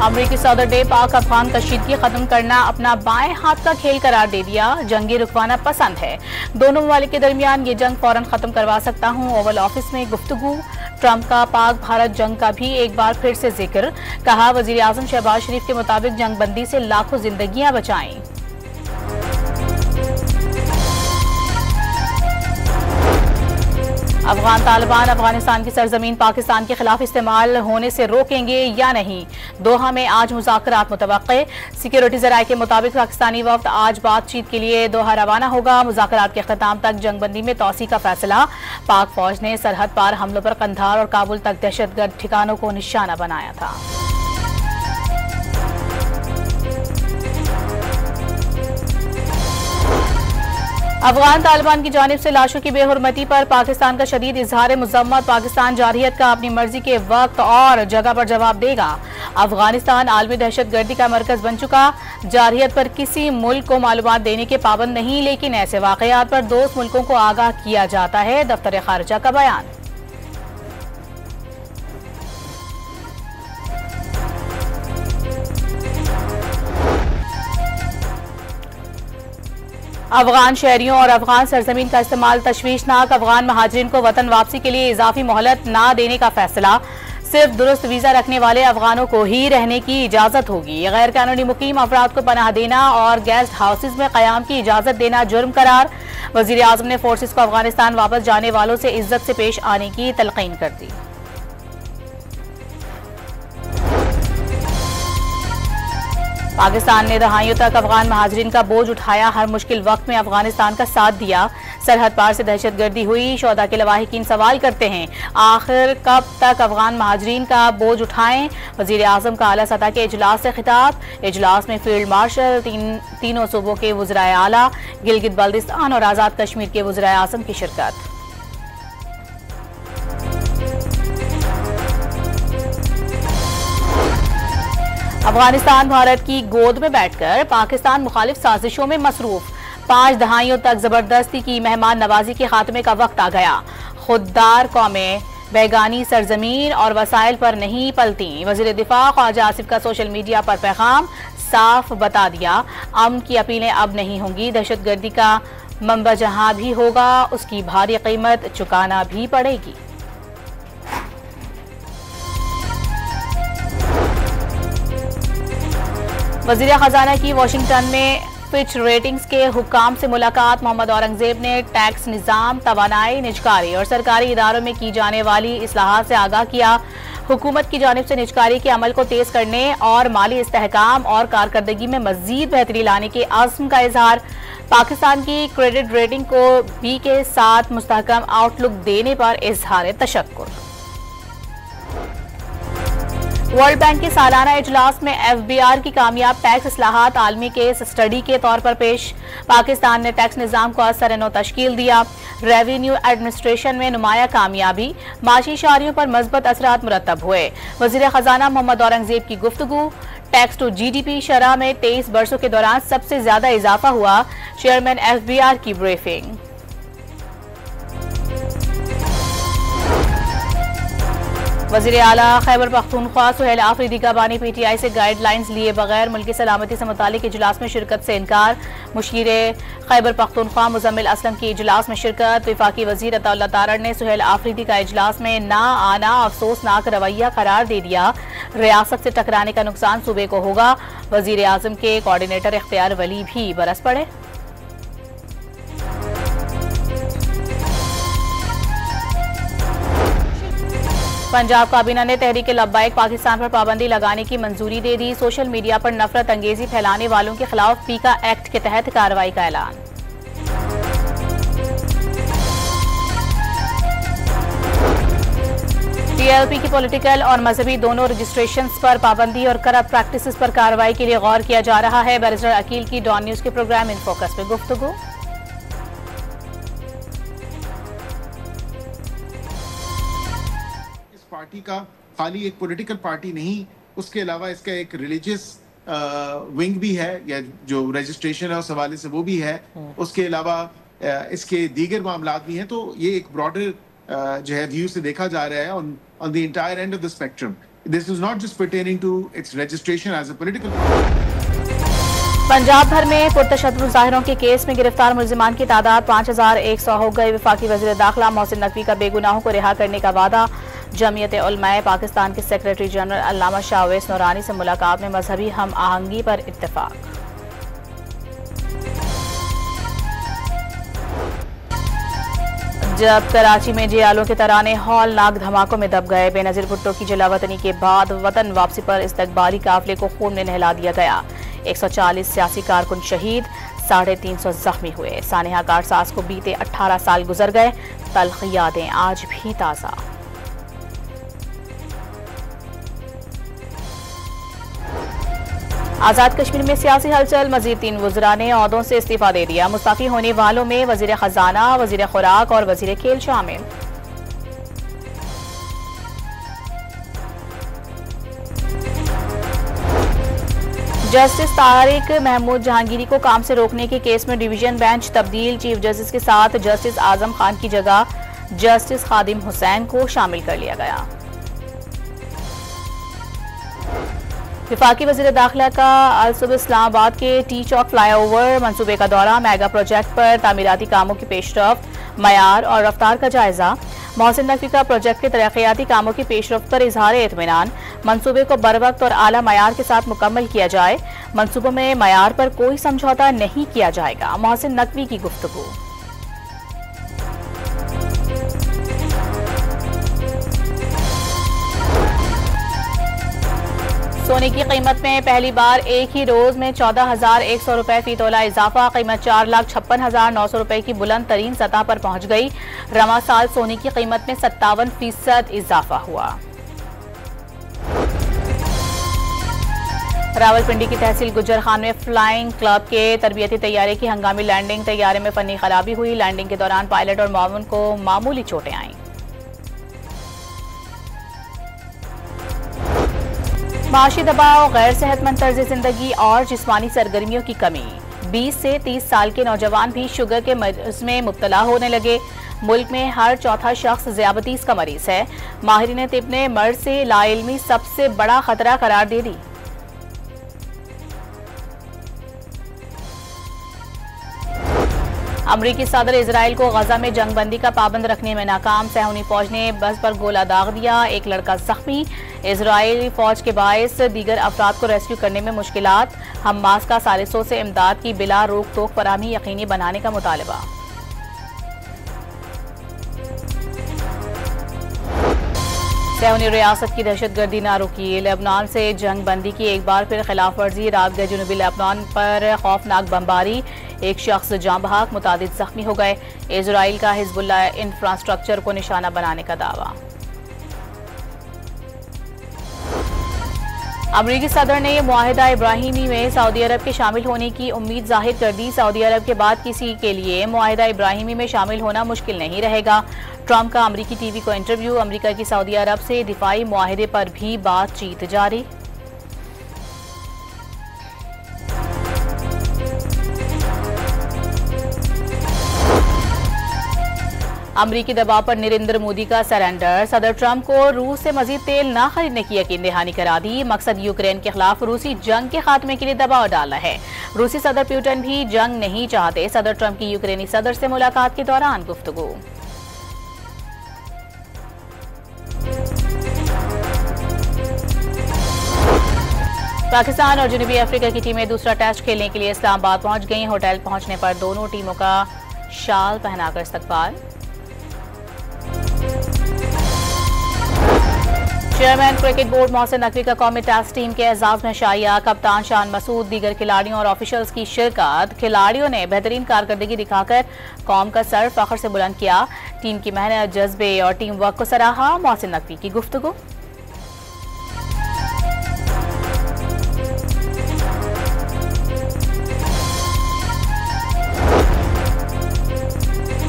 अमरीकी सदर ने पाक अफगान कशीदगी खत्म करना अपना बाएं हाथ का खेल करार दे दिया। जंगी रुकवाना पसंद है, दोनों ममालिक के दरमियान ये जंग फौरन खत्म करवा सकता हूं। ओवल ऑफिस में गुफ्तगू। ट्रंप का पाक भारत जंग का भी एक बार फिर से जिक्र। कहा, वजीर आजम शहबाज शरीफ के मुताबिक जंगबंदी से लाखों जिंदगियां बचाएं। अफगान तालिबान अफगानिस्तान की सरजमीन पाकिस्तान के खिलाफ इस्तेमाल होने से रोकेंगे या नहीं। दोहा में आज मुज़ाकरात मुतवक्के। सिक्योरिटी ज़राए के मुताबिक पाकिस्तानी वफ्द आज बातचीत के लिए दोहा रवाना होगा। मुज़ाकरात के अख्ताम तक जंगबंदी में तोसी का फैसला। पाक फौज ने सरहद पार हमलों पर कंधार और काबुल तक दहशतगर्द ठिकानों को निशाना बनाया था। अफगान तालिबान की जानिब से लाशों की बेहुरमती पर पाकिस्तान का शदीद इजहार मुज़म्मत। पाकिस्तान जारहियत का अपनी मर्जी के वक्त और जगह पर जवाब देगा। अफगानिस्तान आलमी दहशतगर्दी का मरकज बन चुका। जारहियत पर किसी मुल्क को मालूमात देने के पाबंद नहीं, लेकिन ऐसे वाकयात पर दोस्त मुल्कों को आगाह किया जाता है। दफ्तर खारिजा का बयान। अफगान शहरियों और अफगान सरजमीन का इस्तेमाल तशवीशनाक। अफगान महाजरीन को वतन वापसी के लिए इजाफी मोहलत न देने का फैसला। सिर्फ दुरुस्त वीजा रखने वाले अफगानों को ही रहने की इजाजत होगी। गैर कानूनी मुकीम अफराद को पनाह देना और गेस्ट हाउसेज में कयाम की इजाजत देना जुर्म करार। वजीर आजम ने फोर्सेज को अफगानिस्तान वापस जाने वालों से इज्जत से पेश आने की तलकीन कर दी। पाकिस्तान ने दहाइयों तक अफगान महाजरीन का बोझ उठाया। हर मुश्किल वक्त में अफगानिस्तान का साथ दिया। सरहद पार से दहशतगर्दी हुई। शोधा के लवाहिकीन सवाल करते हैं, आखिर कब तक अफगान महाजरीन का बोझ उठाएं। वजीर आजम का आला सतह के इजलास से खिताब। इजलास में फील्ड मार्शल, तीनों सूबों के वज़राए आला, गिलगित बल्दिस्तान और आज़ाद कश्मीर के वज़राए आज़म की शिरकत। अफगानिस्तान भारत की गोद में बैठकर पाकिस्तान मुखालिफ साजिशों में मसरूफ। 5 दहाइयों तक जबरदस्ती की मेहमान नवाजी के खात्मे का वक्त आ गया। खुददार कौमें बैगानी सरजमीन और वसाइल पर नहीं पलती। वजीर दिफा ख्वाजा आसिफ का सोशल मीडिया पर पैगाम साफ बता दिया, अमन की अपीलें अब नहीं होंगी। दहशतगर्दी का मंबा जहां भी होगा उसकी भारी कीमत चुकाना भी पड़ेगी। वज़ीर खजाना की वाशिंगटन में फिच रेटिंग्स के हुक्काम से मुलाकात। मोहम्मद औरंगजेब ने टैक्स निज़ाम, तवानाई, निजकारी और सरकारी इदारों में की जाने वाली इस्लाहात से आगाह किया। हुकूमत की जानिब से निजकारी के अमल को तेज करने और माली इस्तेहकाम और कारकर्दगी में मजीद बेहतरी लाने के आज़म का इजहार। पाकिस्तान की क्रेडिट रेटिंग को बी के साथ मुस्तहकम आउटलुक देने पर इजहार तशक्कुर। वर्ल्ड बैंक के सालाना इजलास में FBR की कामयाब टैक्स इस्लाहात आलमी केस स्टडी के तौर पर पेश। पाकिस्तान ने टैक्स निज़ाम को असर नो तश्कील दिया। रेवेन्यू एडमिनिस्ट्रेशन में नुमाया कामयाबी। माशी शारियों पर मज़बूत असरात मुरतब हुए। वज़ीर खजाना मोहम्मद औरंगजेब की गुफ्तगू। टैक्स टू GDP शरह में 23 बरसों के दौरान सबसे ज्यादा इजाफा हुआ। चेयरमैन FBR की ब्रीफिंग। वज़ीर आला खैबर पख्तूनख्वा सुहेल आफरीदी का बानी PTI से गाइडलाइंस लिए बगैर मुल्की सलामती से मुतालिक इजलास में शिरकत से इनकार। मुशीर खैबर पख्तूनख्वा मुजम्मिल असलम की इजलास में शिरकत। वफाकी वज़ीर अताउल्लाह तारड़ ने सुहेल आफरीदी का इजलास में ना आना अफसोसनाक रवैया करार दे दिया। रियासत से टकराने का नुकसान सूबे को होगा। वज़ीर आज़म के कोऑर्डिनेटर इख्तियार वली भी बरस पड़े। पंजाब काबीना ने तहरीक लब्बाइक पाकिस्तान पर पाबंदी लगाने की मंजूरी दे दी। सोशल मीडिया पर नफरत अंगेजी फैलाने वालों के खिलाफ पीका एक्ट के तहत कार्रवाई का ऐलान। TLP की पॉलिटिकल और मजहबी दोनों रजिस्ट्रेशंस पर पाबंदी और करप्ट प्रैक्टिसेस पर कार्रवाई के लिए गौर किया जा रहा है। बैरिस्टर अकील की डॉन न्यूज के प्रोग्राम इन फोकस में गुफ्तगू। पार्टी का खाली एक पॉलिटिकल पार्टी नहीं, उसके अलावा इसका एक रिलीजियस विंग भी है, या जो रजिस्ट्रेशन है उस हवाले से वो भी है। उसके अलावा इसके दीगर मामलात भी हैं। तो ये एक ब्रॉडर जो है व्यू से देखा जा रहा है on the entire end of the spectrum. This is not just pertaining to its registration as a political party. Punjab भर में पुरतशद्दुद मुजाहिरों के केस में गिरफ्तार मुलजिमान की तादाद 5100 हो गई। वफाकी वज़ीर दाखिला मोहसिन नकवी का बेगुनाहों को रिहा करने का वादा। जमीयत उलमाए पाकिस्तान के सेक्रेटरी जनरल अल्लामा शाह अवैस नूरानी से मुलाकात में मजहबी हम आहंगी पर इत्तेफाक। जब कराची में जियालों के तराने हौलनाक धमाकों में दब गए। बेनज़ीर भुट्टो की जलावतनी के बाद वतन वापसी पर इस्तकबाली काफिले को खून में नहला दिया गया। 140 सियासी कारकुन शहीद, 350 जख्मी हुए। सानिहा कारसाज को बीते 18 साल गुजर गए। तल्ख यादें आज भी ताज़ा। आज़ाद कश्मीर में सियासी हलचल। मजीद 3 वज़रा ने ओहदों से इस्तीफा दे दिया। मुस्तफ़ी होने वालों में वज़ीर खजाना, वज़ीर खुराक और वज़ीर खेल शामिल। जस्टिस तारिक महमूद जहांगीरी को काम से रोकने के केस में डिवीजन बेंच तब्दील। चीफ जस्टिस के साथ जस्टिस आजम खान की जगह जस्टिस खादिम हुसैन को शामिल कर लिया गया। विफाकी वज़ीर दाखिला का अल-सुबह इस्लामाबाद के टी चौक फ्लाईओवर मंसूबे का दौरा। मेगा प्रोजेक्ट पर तामीराती कामों की पेशरफ्त, मयार और रफ्तार का जायजा। मोहसिन नकवी का प्रोजेक्ट के तरक्याती कामों की पेशरफ्त पर इजहार एतमीनान। मंसूबे को बरवक्त और आला मयार के साथ मुकम्मल किया जाए। मंसूबों में मयार पर कोई समझौता नहीं किया जाएगा। मोहसिन नकवी की गुफ्तगू। सोने की कीमत में पहली बार एक ही रोज में 14,100 रुपए फी तोला इजाफा। कीमत 4,56,900 रुपए की बुलंद तरीन सतह पर पहुंच गई। रवा साल सोने की कीमत में 57% इजाफा हुआ। रावलपिंडी की तहसील गुज्जर खान में फ्लाइंग क्लब के तरबियती तैयारे की हंगामी लैंडिंग। तैयारे में फनी खराबी हुई। लैंडिंग के दौरान पायलट और मामून को मामूली चोटें आईं। माशी दबाव, गैर सेहतमंद तर्ज जिंदगी और जिस्मानी सरगर्मियों की कमी। 20 से 30 साल के नौजवान भी शुगर के मर्ज में मुब्तला होने लगे। मुल्क में हर चौथा शख्स ज़ियाबतीस का मरीज है। माहिरीन तिब ने मर्ज से लाइल्मी सबसे बड़ा खतरा करार दे दी। अमरीकी सदर इजराइल को गजा में जंगबंदी का पाबंद रखने में नाकाम। सैहूनी फौज ने बस पर गोला दाग दिया। एक लड़का जख्मी। इजरायली फौज के बायस दीगर अफराद को रेस्क्यू करने में मुश्किलात। हमास का सालिसों से इमदाद की बिला रोक टोक फराहमी यकीनी बनाने का मुतालबा। सैहूनी रियासत की दहशतगर्दी ना रुकी। लेबनान से जंग बंदी की एक बार फिर खिलाफ वर्जी। रात गए जनूबी लेबनान पर खौफनाक बमबारी। एक शख्स जाँ बहक, मुतादिद जख्मी हो गए। इजराइल का हिजबुल्लाह इंफ्रास्ट्रक्चर को निशाना बनाने का दावा। अमरीकी सदर ने मुआहिदा इब्राहिमी में सऊदी अरब के शामिल होने की उम्मीद जाहिर कर दी। सऊदी अरब के बाद किसी के लिए मुआहिदा इब्राहिमी में शामिल होना मुश्किल नहीं रहेगा। ट्रंप का अमरीकी टीवी को इंटरव्यू। अमरीका की सऊदी अरब से दिफाई मुआहिदे पर भी बातचीत जारी। अमरीकी दबाव पर नरेंद्र मोदी का सरेंडर। सदर ट्रंप को रूस से मजीद तेल न खरीदने की यकीन दहानी करा दी। मकसद यूक्रेन के खिलाफ रूसी जंग के खात्मे के लिए दबाव डालना है। रूसी सदर पुतिन भी जंग नहीं चाहते। सदर ट्रंप की यूक्रेनी सदर से मुलाकात के दौरान गुफ्तगू। पाकिस्तान और जनूबी अफ्रीका की टीमें दूसरा टेस्ट खेलने के लिए इस्लामाबाद पहुंच गईं। होटल पहुंचने पर दोनों टीमों का शाल पहनाकर इस्तकबाल। Chairman cricket board Mohsin Naqvi का कौमी टेस्ट टीम के एजाज में शाया। कप्तान शान मसूद, दीगर खिलाड़ियों और ऑफिशियल्स की शिरकत। खिलाड़ियों ने बेहतरीन कारकर्दगी दिखाकर कौम का सर फख्र से बुलंद किया। टीम की मेहनत, जज्बे और टीम वर्क को सराहा। मोहसिन नकवी की गुफ्तगू।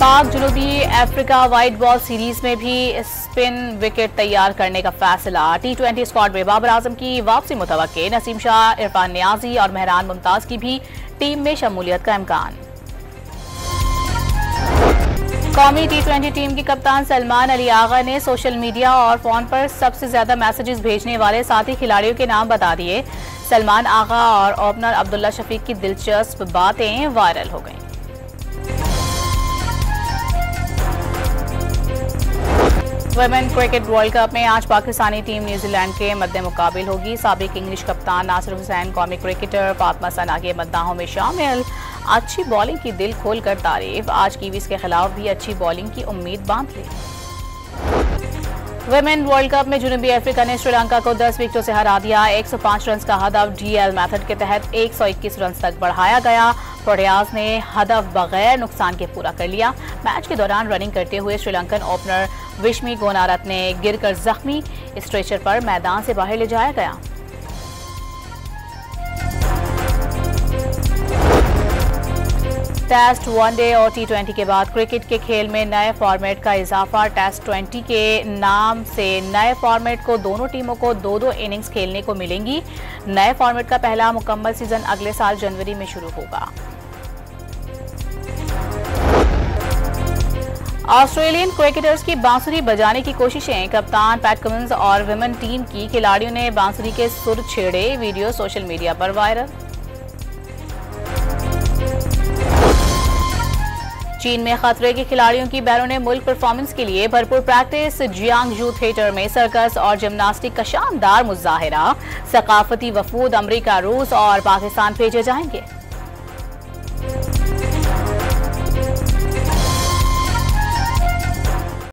पाक जनूबी अफ्रीका वाइट बॉल सीरीज में भी स्पिन विकेट तैयार करने का फैसला। T20 स्क्वाड में बाबर आजम की वापसी मुतवक्के। नसीम शाह, इरफान नियाजी और मेहरान मुमताज की भी टीम में शमूलियत का इम्कान। कौमी T20 टीम के कप्तान सलमान अली आगा ने सोशल मीडिया और फोन पर सबसे ज्यादा मैसेजेस भेजने वाले साथी खिलाड़ियों के नाम बता दिए। सलमान आगा और ओपनर अब्दुल्ला शफीक की दिलचस्प बातें वायरल हो गईं। वुमेन क्रिकेट वर्ल्ड कप में आज पाकिस्तानी टीम न्यूजीलैंड के मद्दे मुकाबिल होगी। साबिक इंग्लिश कप्तान नासिर हुसैन, कौमी क्रिकेटर फातिमा सना के मद्दाहों में शामिल। अच्छी बॉलिंग की दिल खोलकर तारीफ, आज कीवीज के खिलाफ भी अच्छी बॉलिंग की उम्मीद बांध ली। वुमेन वर्ल्ड कप में जनूबी अफ्रीका ने श्रीलंका को 10 विकेटों से हरा दिया। 105 रन का हदफ DL मेथड के तहत 121 रन तक बढ़ाया गया। प्रोटियाज ने हदफ बगैर नुकसान के पूरा कर लिया। मैच के दौरान रनिंग करते हुए श्रीलंकन ओपनर विश्मी गोनारत्ने गिरकर जख्मी, स्ट्रेचर पर मैदान से बाहर ले जाया गया। टेस्ट, वनडे और T20 के बाद क्रिकेट के खेल में नए फॉर्मेट का इजाफा। टेस्ट 20 के नाम से नए फॉर्मेट को दोनों टीमों को 2-2 इनिंग्स खेलने को मिलेंगी। नए फॉर्मेट का पहला मुकम्मल सीजन अगले साल जनवरी में शुरू होगा। ऑस्ट्रेलियन क्रिकेटर्स की बांसुरी बजाने की कोशिशें, कप्तान पैट कमिंस और विमेन टीम की खिलाड़ियों ने बांसुरी के सुर छेड़े। वीडियो सोशल मीडिया पर वायरल। चीन में खतरे के खिलाड़ियों की बैरून मुल्क परफॉर्मेंस के लिए भरपूर प्रैक्टिस। जियांगजू थिएटर में सर्कस और जिम्नास्टिक का शानदार मुजाहिरा। सकाफती वफूद अमेरिका, रूस और पाकिस्तान भेजे जाएंगे।